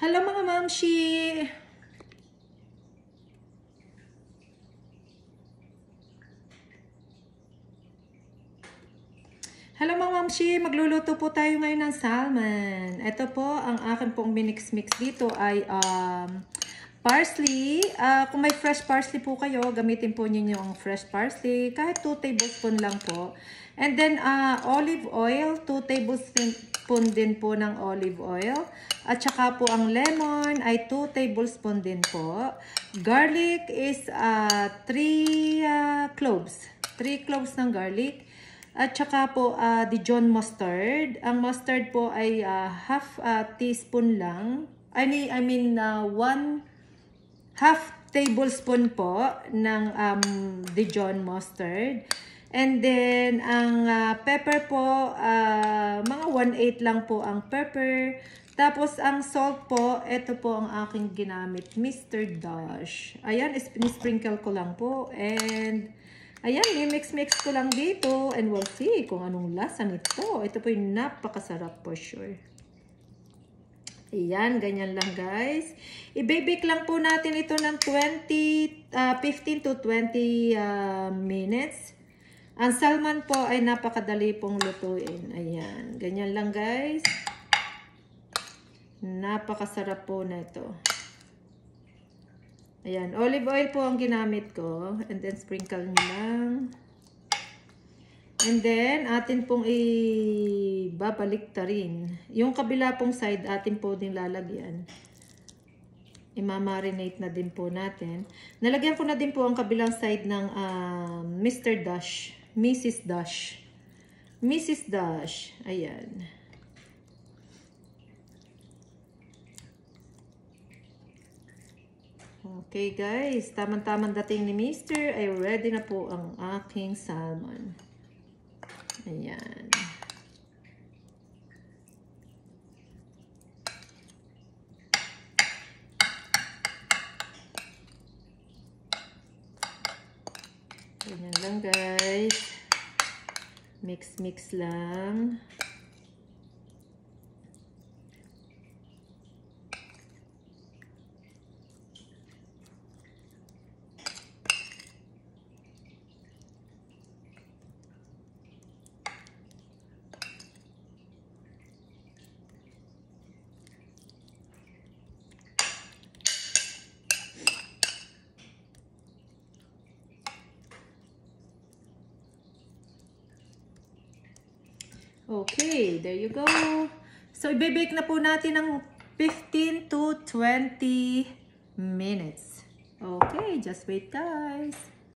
Hello mga mamshi! Hello mga mamshi! Magluluto po tayo ngayon ng salmon. Ito po, ang akin pong minix-mix dito ay parsley. Kung may fresh parsley po kayo, gamitin po ninyo ang fresh parsley. Kahit 2 tablespoon lang po. And then, olive oil. 2 tablespoon din po ng olive oil. At saka po ang lemon ay 2 tablespoon din po. Garlic is 3 cloves. 3 cloves ng garlic. At saka po Dijon mustard. Ang mustard po ay half teaspoon lang. I mean 1/2 tablespoon po ng Dijon mustard. And then ang pepper po mga 1/8 lang po ang pepper. Tapos ang salt po, ito po ang aking ginamit, Mr. Dash. Ayan, sprinkle ko lang po. And ayan, mix ko lang dito and we'll see kung anong lasa nito. Ito po yung napakasarap for sure. Ayan, ganyan lang guys. I-bake lang po natin ito ng 15 to 20 minutes. Ang salmon po ay napakadali pong lutuin. Ayan, ganyan lang guys. Napakasarap po na ito. Ayan, olive oil po ang ginamit ko. And then, sprinkle nyo lang. And then, atin pong ibabalik ta rin. Yung kabila pong side, atin po din lalagyan. Imamarinate na din po natin. Nalagyan ko na din po ang kabilang side ng Mr. Dash. Mrs. Dash. Mrs. Dash. Ayan. Okay guys, tamang-tamang dating ni Mr. ay ready na po ang aking salmon. Ayan. Ganyan lang guys. Mix lang. Okay, there you go. So, i-bake na po natin ng 15 to 20 minutes. Okay, just wait guys.